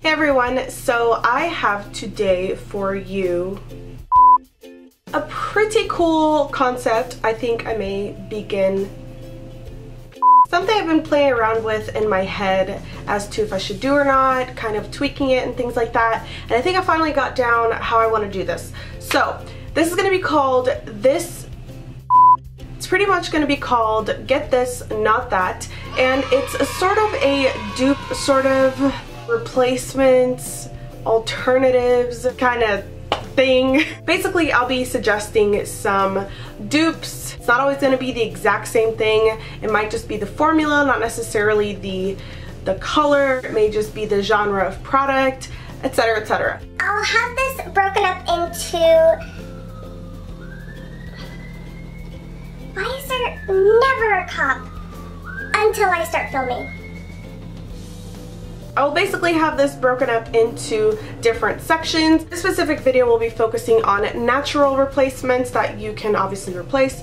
Hey everyone, so I have today for you a pretty cool concept. I think I may begin something I've been playing around with in my head as to if I should do or not, kind of tweaking it and things like that. And I think I finally got down how I want to do this. So this is going to be called it's pretty much going to be called Get This, Not That. And it's a sort of a dupe sort of replacements, alternatives kind of thing. Basically, I'll be suggesting some dupes. It's not always going to be the exact same thing. It might just be the formula, not necessarily the color. It may just be the genre of product, etc., etc. I'll have this broken up into... Why is there never a cop until I start filming? I will basically have this broken up into different sections. This specific video will be focusing on natural replacements that you can obviously replace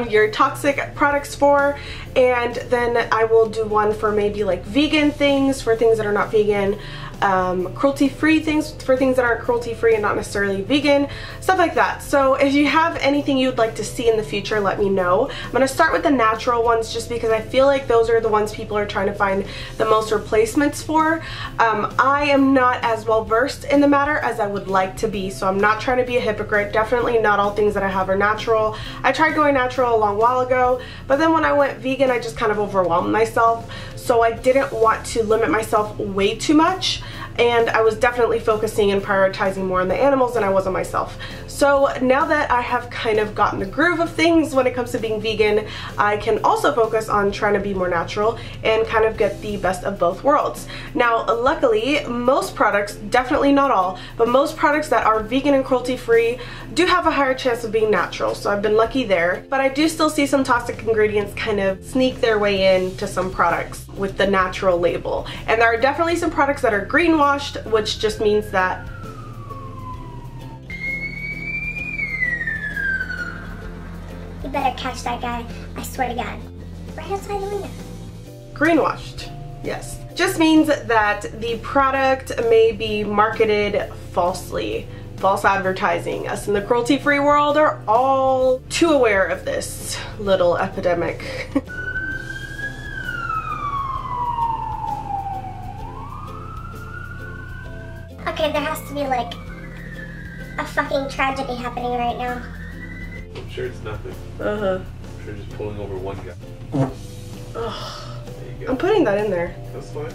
your toxic products for, and then I will do one for maybe like vegan things, for things that are not vegan, cruelty-free things for things that aren't cruelty-free and not necessarily vegan, stuff like that. So if you have anything you'd like to see in the future, let me know. I'm going to start with the natural ones just because I feel like those are the ones people are trying to find the most replacements for. I am not as well versed in the matter as I would like to be, so I'm not trying to be a hypocrite. Definitely not all things that I have are natural. I tried going natural a long while ago, but then when I went vegan I just kind of overwhelmed myself, so I didn't want to limit myself way too much. And I was definitely focusing and prioritizing more on the animals than I was on myself. So now that I have kind of gotten the groove of things when it comes to being vegan, I can also focus on trying to be more natural and kind of get the best of both worlds. Now, luckily, most products, definitely not all, but most products that are vegan and cruelty-free do have a higher chance of being natural, so I've been lucky there. But I do still see some toxic ingredients kind of sneak their way into some products with the natural label. And there are definitely some products that are greenwashed, which just means that you better catch that guy, I swear to God. Right outside the window. Greenwashed, yes. Just means that the product may be marketed falsely. False advertising. Us in the cruelty-free world are all too aware of this little epidemic. Okay, there has to be like a fucking tragedy happening right now. I'm sure it's nothing. Uh-huh. I'm sure just pulling over one guy. Ugh. There you go. I'm putting that in there. That's fine.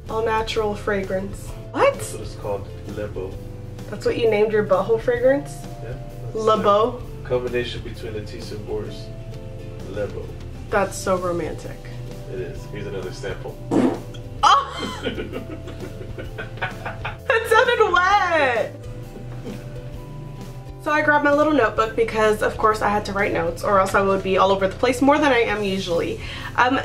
All natural fragrance. What? That's what it's called, Lebo. That's what you named your butthole fragrance? Yeah. Lebo? Combination between Let's and Vour's. Lebo. That's so romantic. It is. Here's another sample. Oh! That sounded wet! So I grabbed my little notebook because of course I had to write notes or else I would be all over the place more than I am usually.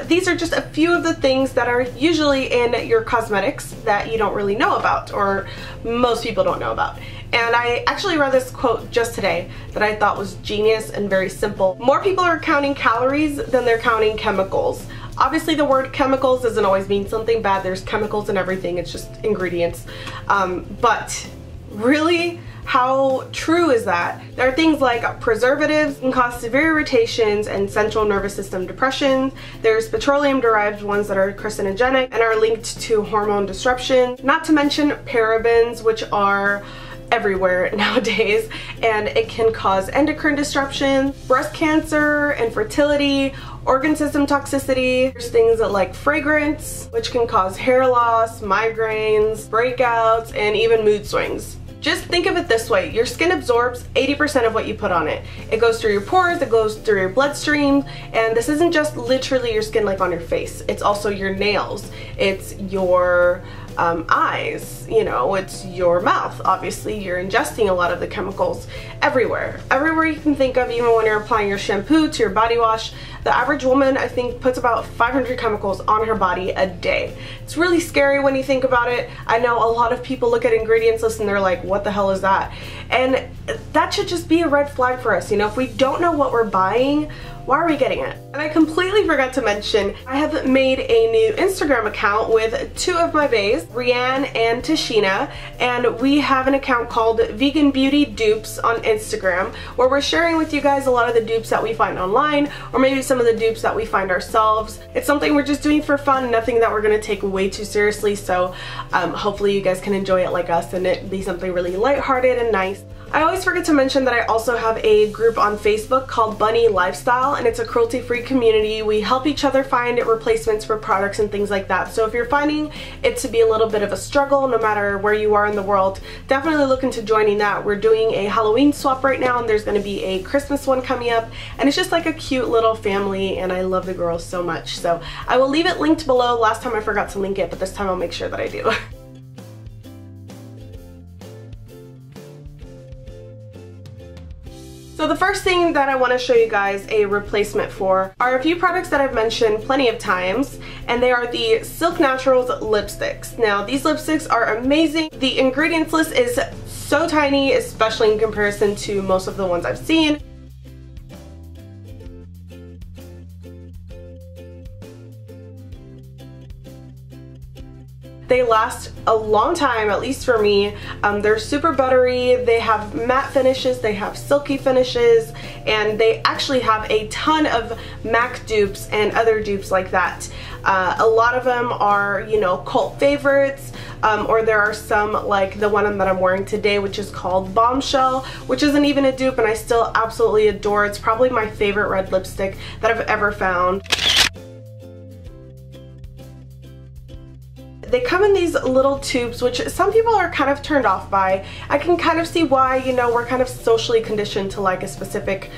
These are just a few of the things that are usually in your cosmetics that you don't really know about, or most people don't know about. And I actually read this quote just today that I thought was genius and very simple. More people are counting calories than they're counting chemicals. Obviously the word chemicals doesn't always mean something bad. There's chemicals in everything, it's just ingredients. But really, how true is that? There are things like preservatives can cause severe irritations and central nervous system depression. There's petroleum-derived ones that are carcinogenic and are linked to hormone disruption. Not to mention parabens, which are everywhere nowadays, and it can cause endocrine disruption, breast cancer, infertility, organ system toxicity. There's things like fragrance, which can cause hair loss, migraines, breakouts, and even mood swings. Just think of it this way, your skin absorbs 80% of what you put on it. It goes through your pores, it goes through your bloodstream, and this isn't just literally your skin like on your face, it's also your nails, it's your eyes, you know, it's your mouth. Obviously you're ingesting a lot of the chemicals everywhere. Everywhere you can think of, even when you're applying your shampoo to your body wash, The average woman, I think, puts about 500 chemicals on her body a day. It's really scary when you think about it. I know a lot of people look at ingredients lists and they're like, what the hell is that? And that should just be a red flag for us. You know, if we don't know what we're buying, why are we getting it? And I completely forgot to mention, I have made a new Instagram account with two of my baes, Rianne and Tashina, and we have an account called Vegan Beauty Dupes on Instagram, where we're sharing with you guys a lot of the dupes that we find online, or maybe some of the dupes that we find ourselves. It's something we're just doing for fun, nothing that we're gonna take way too seriously, so hopefully you guys can enjoy it like us and it be something really lighthearted and nice. I always forget to mention that I also have a group on Facebook called Bunny Lifestyle, and it's a cruelty-free community. We help each other find replacements for products and things like that. So if you're finding it to be a little bit of a struggle, no matter where you are in the world, definitely look into joining that. We're doing a Halloween swap right now, and there's going to be a Christmas one coming up, and it's just like a cute little family, and I love the girls so much. So I will leave it linked below. Last time I forgot to link it, but this time I'll make sure that I do. So the first thing that I want to show you guys a replacement for are a few products that I've mentioned plenty of times, and they are the Silk Naturals lipsticks. Now these lipsticks are amazing. The ingredients list is so tiny, especially in comparison to most of the ones I've seen. They last a long time, at least for me. They're super buttery, they have matte finishes, they have silky finishes, and they actually have a ton of MAC dupes and other dupes like that. A lot of them are, you know, cult favorites, or there are some like the one that I'm wearing today, which is called Bombshell, which isn't even a dupe and I still absolutely adore. It's probably my favorite red lipstick that I've ever found. They come in these little tubes, which some people are kind of turned off by. I can kind of see why, you know, we're kind of socially conditioned to like a specific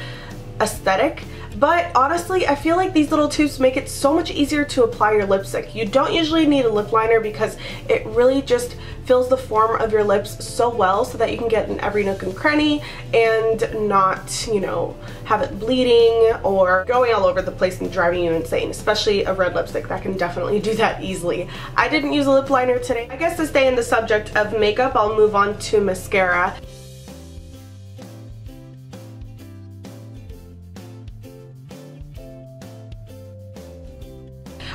aesthetic. But honestly, I feel like these little tubes make it so much easier to apply your lipstick. You don't usually need a lip liner because it really just fills the form of your lips so well so that you can get in every nook and cranny and not, you know, have it bleeding or going all over the place and driving you insane, especially a red lipstick that can definitely do that easily. I didn't use a lip liner today. I guess to stay in the subject of makeup, I'll move on to mascara.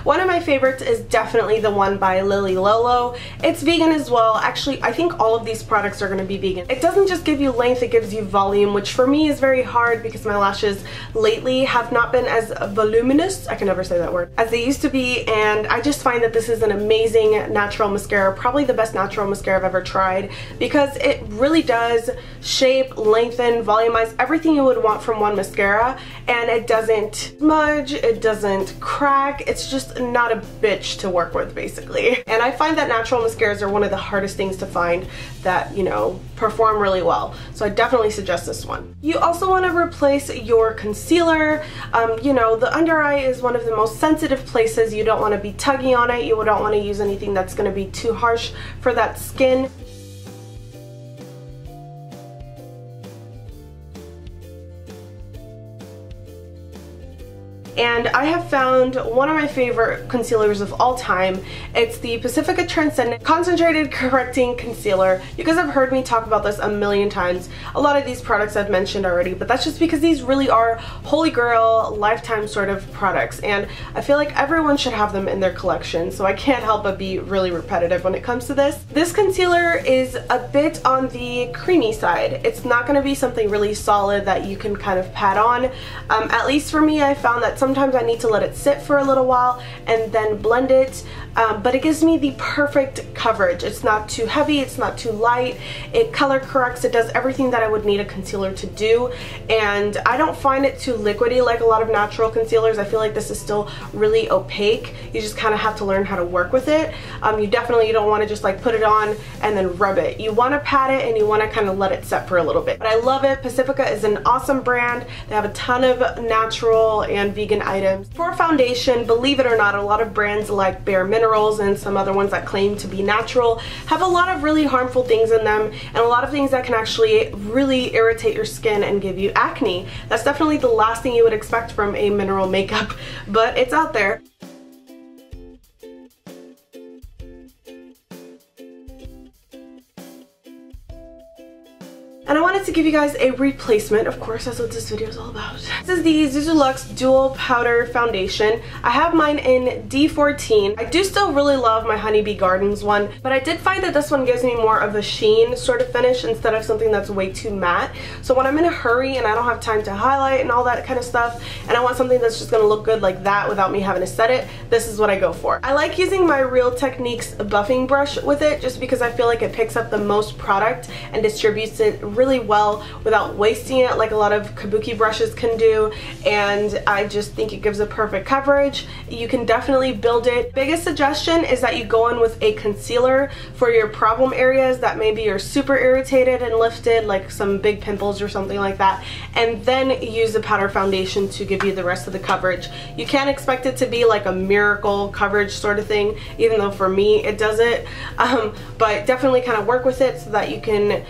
One of my favorites is definitely the one by Lolo. It's vegan as well. Actually, I think all of these products are going to be vegan. It doesn't just give you length, it gives you volume, which for me is very hard because my lashes lately have not been as voluminous, I can never say that word, as they used to be, and I just find that this is an amazing natural mascara, probably the best natural mascara I've ever tried, because it really does shape, lengthen, volumize, everything you would want from one mascara, and it doesn't smudge, it doesn't crack, it's just not a bitch to work with basically. And I find that natural mascaras are one of the hardest things to find that, you know, perform really well. So I definitely suggest this one. You also want to replace your concealer. You know, the under eye is one of the most sensitive places. You don't want to be tugging on it. You don't want to use anything that's going to be too harsh for that skin. And I have found one of my favorite concealers of all time. It's the Pacifica Transcendent Concentrated Correcting Concealer. You guys have heard me talk about this a million times. A lot of these products I've mentioned already, but that's just because these really are holy grail, lifetime sort of products, and I feel like everyone should have them in their collection, so I can't help but be really repetitive when it comes to this. This concealer is a bit on the creamy side. It's not going to be something really solid that you can kind of pat on. At least for me, I found that sometimes I need to let it sit for a little while and then blend it, but it gives me the perfect coverage. It's not too heavy, it's not too light, it color corrects, it does everything that I would need a concealer to do, and I don't find it too liquidy like a lot of natural concealers. I feel like this is still really opaque. You just kind of have to learn how to work with it. You definitely don't want to just like put it on and then rub it. You want to pat it and you want to kind of let it set for a little bit. But I love it. Pacifica is an awesome brand. They have a ton of natural and vegan skin items. For foundation, believe it or not, a lot of brands like Bare Minerals and some other ones that claim to be natural have a lot of really harmful things in them, and a lot of things that can actually really irritate your skin and give you acne. That's definitely the last thing you would expect from a mineral makeup, but it's out there. And I wanted to give you guys a replacement, of course, that's what this video is all about. This is the Zuzu Luxe Dual Powder Foundation. I have mine in D14. I do still really love my Honeybee Gardens one, but I did find that this one gives me more of a sheen sort of finish instead of something that's way too matte. So when I'm in a hurry and I don't have time to highlight and all that kind of stuff, and I want something that's just gonna look good like that without me having to set it, this is what I go for. I like using my Real Techniques buffing brush with it just because I feel like it picks up the most product and distributes it really well without wasting it like a lot of kabuki brushes can do, and I just think it gives a perfect coverage. You can definitely build it. Biggest suggestion is that you go in with a concealer for your problem areas that maybe are super irritated and lifted, like some big pimples or something like that, and then use the powder foundation to give you the rest of the coverage. You can't expect it to be like a miracle coverage sort of thing, even though for me it does it, but definitely kind of work with it so that you can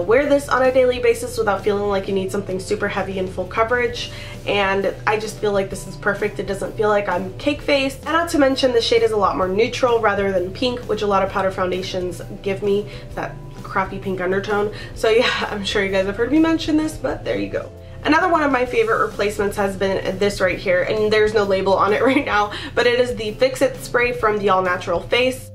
wear this on a daily basis without feeling like you need something super heavy and full coverage. And I just feel like this is perfect. It doesn't feel like I'm cake faced, and not to mention the shade is a lot more neutral rather than pink, which a lot of powder foundations give me that crappy pink undertone. So yeah, I'm sure you guys have heard me mention this, but there you go. Another one of my favorite replacements has been this right here, and there's no label on it right now, but it is the Fix It spray from the All Natural Face.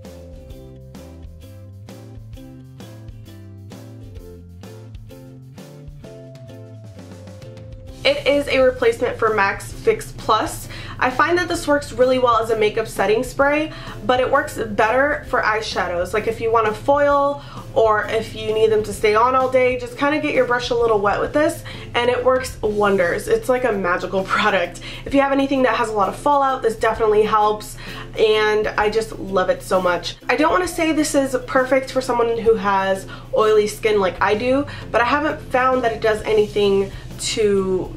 It is a replacement for Max Fix Plus. I find that this works really well as a makeup setting spray, but it works better for eyeshadows. Like if you want a foil or if you need them to stay on all day, just kind of get your brush a little wet with this and it works wonders. It's like a magical product. If you have anything that has a lot of fallout, this definitely helps, and I just love it so much. I don't want to say this is perfect for someone who has oily skin like I do, but I haven't found that it does anything to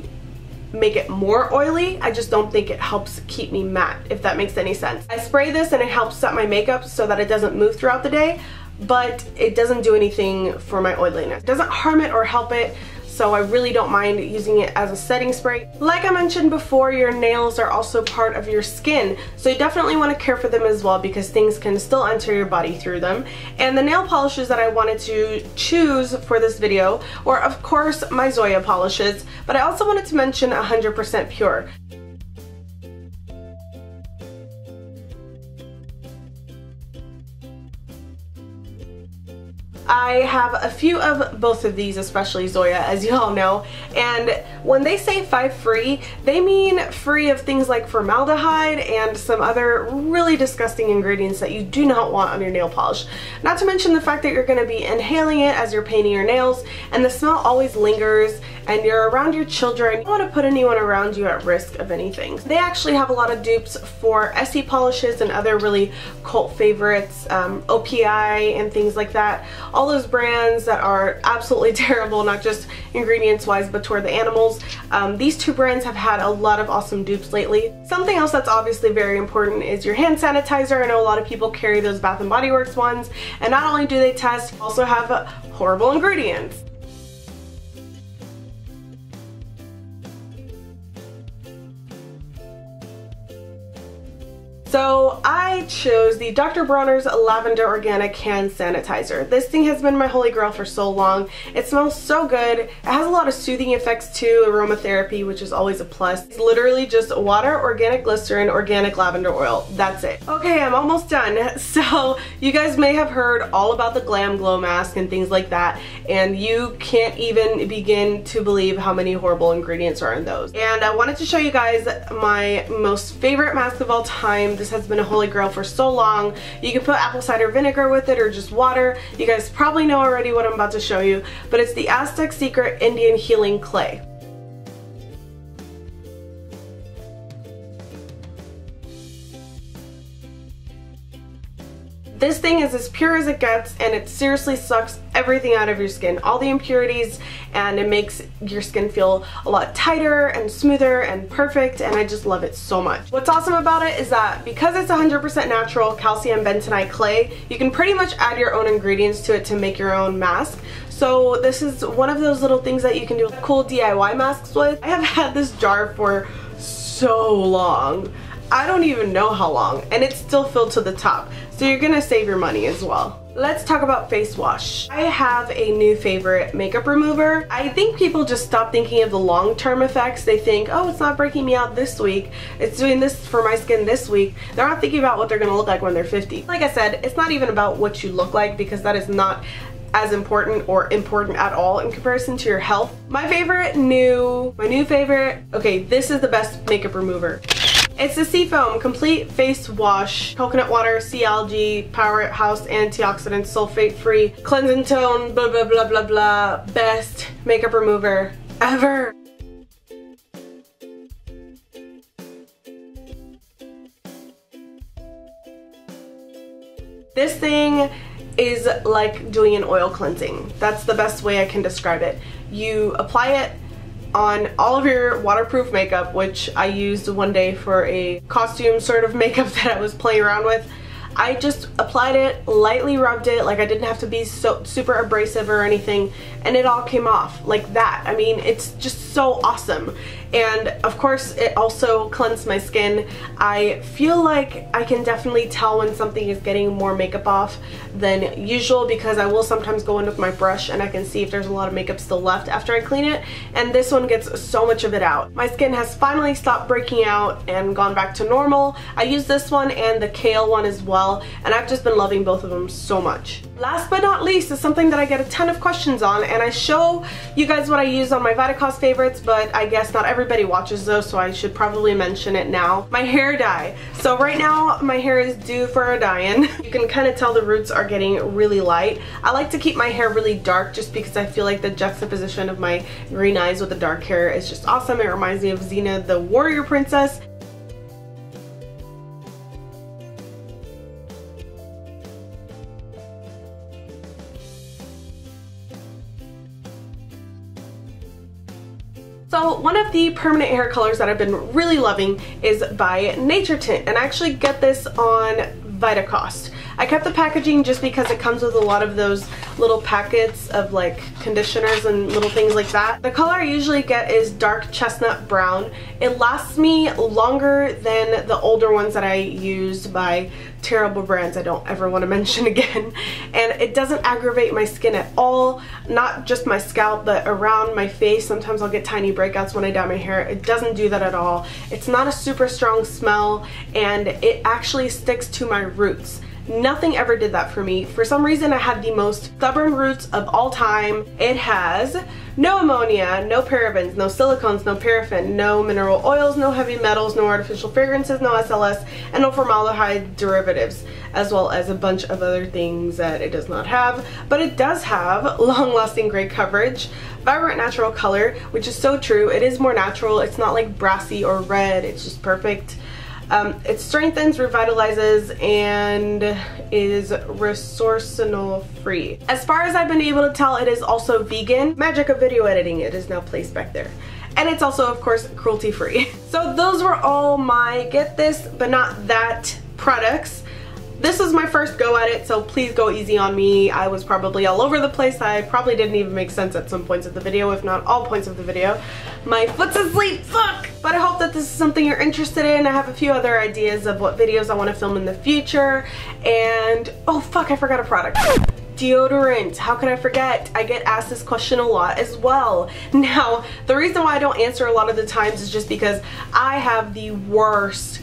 make it more oily. I just don't think it helps keep me matte, if that makes any sense. I spray this and it helps set my makeup so that it doesn't move throughout the day, but it doesn't do anything for my oiliness. It doesn't harm it or help it, so I really don't mind using it as a setting spray. Like I mentioned before, your nails are also part of your skin, so you definitely want to care for them as well because things can still enter your body through them. And the nail polishes that I wanted to choose for this video were of course my Zoya polishes, but I also wanted to mention 100% pure. I have a few of both of these, especially Zoya, as you all know, and when they say 5 free, they mean free of things like formaldehyde and some other really disgusting ingredients that you do not want on your nail polish. Not to mention the fact that you're going to be inhaling it as you're painting your nails, and the smell always lingers, and you're around your children. You don't want to put anyone around you at risk of anything. They actually have a lot of dupes for Essie polishes and other really cult favorites, OPI and things like that. All those brands that are absolutely terrible, not just ingredients wise but toward the animals. These two brands have had a lot of awesome dupes lately. Something else that's obviously very important is your hand sanitizer. I know a lot of people carry those Bath & Body Works ones, and not only do they test, also have horrible ingredients. So I chose the Dr. Bronner's Lavender Organic Hand Sanitizer. This thing has been my holy grail for so long. It smells so good. It has a lot of soothing effects too, aromatherapy, which is always a plus. It's literally just water, organic glycerin, organic lavender oil. That's it. Okay, I'm almost done. So you guys may have heard all about the Glam Glow mask and things like that, and you can't even begin to believe how many horrible ingredients are in those. And I wanted to show you guys my most favorite mask of all time. This has been a holy grail for so long. You can put apple cider vinegar with it or just water. You guys probably know already what I'm about to show you, but it's the Aztec Indian Healing Clay. This thing is as pure as it gets, and it seriously sucks everything out of your skin, all the impurities, and it makes your skin feel a lot tighter and smoother and perfect, and I just love it so much. What's awesome about it is that because it's 100% natural calcium bentonite clay, you can pretty much add your own ingredients to it to make your own mask. So this is one of those little things that you can do cool DIY masks with. I have had this jar for so long. I don't even know how long, and it's still filled to the top. So you're gonna save your money as well. Let's talk about face wash. I have a new favorite makeup remover. I think people just stop thinking of the long-term effects. They think, oh, it's not breaking me out this week. It's doing this for my skin this week. They're not thinking about what they're gonna look like when they're 50. Like I said, it's not even about what you look like, because that is not as important or important at all in comparison to your health. My new favorite, okay, this is the best makeup remover. It's the Seafoam Complete Face Wash, Coconut Water, Sea Algae, Powerhouse Antioxidant, Sulfate Free, Cleansing Tone, blah blah blah blah blah, best makeup remover ever. This thing is like doing an oil cleansing. That's the best way I can describe it. You apply it on all of your waterproof makeup, which I used one day for a costume sort of makeup that I was playing around with. I just applied it, lightly rubbed it, like I didn't have to be so super abrasive or anything, and it all came off like that. I mean, it's just so awesome. And of course, it also cleansed my skin. I feel like I can definitely tell when something is getting more makeup off than usual, because I will sometimes go in with my brush and I can see if there's a lot of makeup still left after I clean it, and this one gets so much of it out. My skin has finally stopped breaking out and gone back to normal. I use this one and the Kale one as well, and I've just been loving both of them so much. Last but not least is something that I get a ton of questions on, and I show you guys what I use on my Vitacost favorites, but I guess not everybody watches those, so I should probably mention it now. My hair dye. So right now my hair is due for a dye-in. You can kind of tell the roots are getting really light. I like to keep my hair really dark just because I feel like the juxtaposition of my green eyes with the dark hair is just awesome. It reminds me of Xena, the warrior princess. So one of the permanent hair colors that I've been really loving is by Naturtint, and I actually get this on Vitacost. I kept the packaging just because it comes with a lot of those little packets of like conditioners and little things like that. The color I usually get is dark chestnut brown. It lasts me longer than the older ones that I use by terrible brands I don't ever want to mention again. And it doesn't aggravate my skin at all, not just my scalp but around my face. Sometimes I'll get tiny breakouts when I dye my hair. It doesn't do that at all. It's not a super strong smell, and it actually sticks to my roots. Nothing ever did that for me. For some reason I had the most stubborn roots of all time. It has no ammonia, no parabens, no silicones, no paraffin, no mineral oils, no heavy metals, no artificial fragrances, no SLS, and no formaldehyde derivatives, as well as a bunch of other things that it does not have. But it does have long-lasting gray coverage, vibrant natural color, which is so true. It is more natural. It's not like brassy or red. It's just perfect. It strengthens, revitalizes, and is resorcinol free. As far as I've been able to tell, it is also vegan. Magic of video editing, it is now placed back there. And it's also, of course, cruelty-free. So those were all my get this but not that products. This was my first go at it, so please go easy on me. I was probably all over the place. I probably didn't even make sense at some points of the video, if not all points of the video. My foot's asleep, fuck! But I hope that this is something you're interested in. I have a few other ideas of what videos I want to film in the future. And, oh fuck, I forgot a product. Deodorant. How could I forget? I get asked this question a lot as well. Now, the reason why I don't answer a lot of the times is just because I have the worst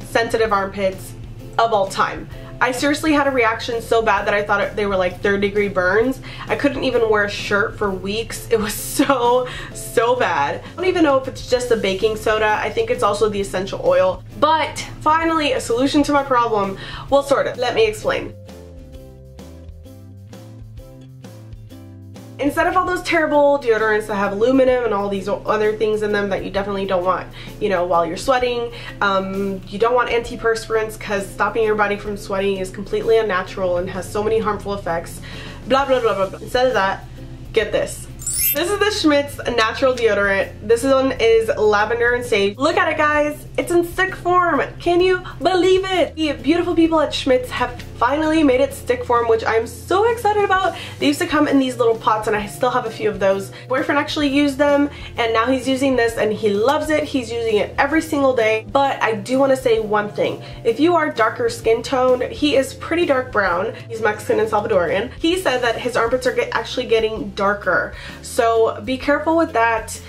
sensitive armpits of all time. I seriously had a reaction so bad that I thought they were like 3rd-degree burns. I couldn't even wear a shirt for weeks. It was so bad. I don't even know if it's just the baking soda. I think it's also the essential oil. But finally, a solution to my problem. Well, sort of. Let me explain. Instead of all those terrible deodorants that have aluminum and all these other things in them that you definitely don't want, you know, while you're sweating. You don't want antiperspirants because stopping your body from sweating is completely unnatural and has so many harmful effects. Blah, blah, blah, blah, blah. Instead of that, get this. This is the Schmidt's natural deodorant. This one is lavender and sage. Look at it, guys. It's in stick form. Can you believe it? The beautiful people at Schmidt's have finally made it stick form, which I'm so excited about. They used to come in these little pots and I still have a few of those. My boyfriend actually used them and now he's using this and he loves it. He's using it every single day. But I do want to say one thing. If you are darker skin tone, he is pretty dark brown. He's Mexican and Salvadorian. He said that his armpits are actually getting darker. So be careful with that.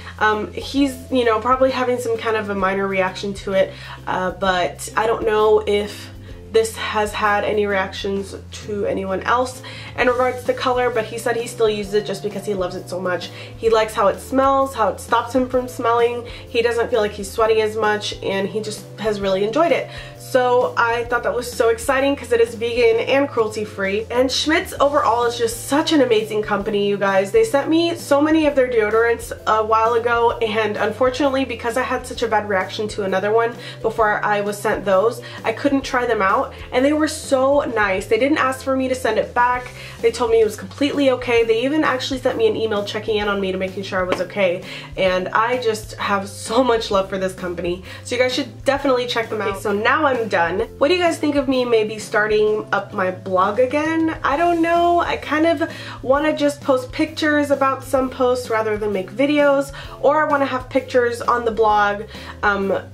He's, you know, probably having some kind of a minor reaction to it, but I don't know if this has had any reactions to anyone else in regards to color, but he said he still uses it just because he loves it so much. He likes how it smells, how it stops him from smelling. He doesn't feel like he's sweating as much and he just has really enjoyed it. So I thought that was so exciting because it is vegan and cruelty-free. And Schmidt's overall is just such an amazing company, you guys. They sent me so many of their deodorants a while ago, and unfortunately because I had such a bad reaction to another one before I was sent those, I couldn't try them out, and they were so nice. They didn't ask for me to send it back. They told me it was completely okay. They even actually sent me an email checking in on me to making sure I was okay, and I just have so much love for this company. So you guys should definitely check them out. Okay, so now I'm done. What do you guys think of me maybe starting up my blog again? I don't know. I kind of want to just post pictures about some posts rather than make videos, or I want to have pictures on the blog,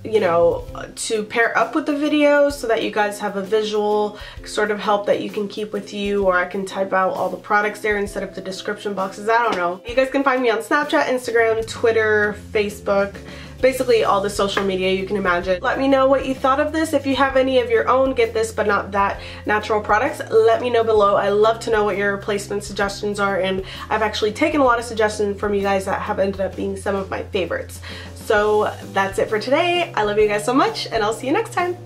you know, to pair up with the videos so that you guys have a visual sort of help that you can keep with you, or I can type out all the products there instead of the description boxes. I don't know. You guys can find me on Snapchat, Instagram, Twitter, Facebook, basically all the social media you can imagine. Let me know what you thought of this. If you have any of your own get this but not that natural products, let me know below. I love to know what your replacement suggestions are, and I've actually taken a lot of suggestions from you guys that have ended up being some of my favorites. So that's it for today. I love you guys so much, and I'll see you next time.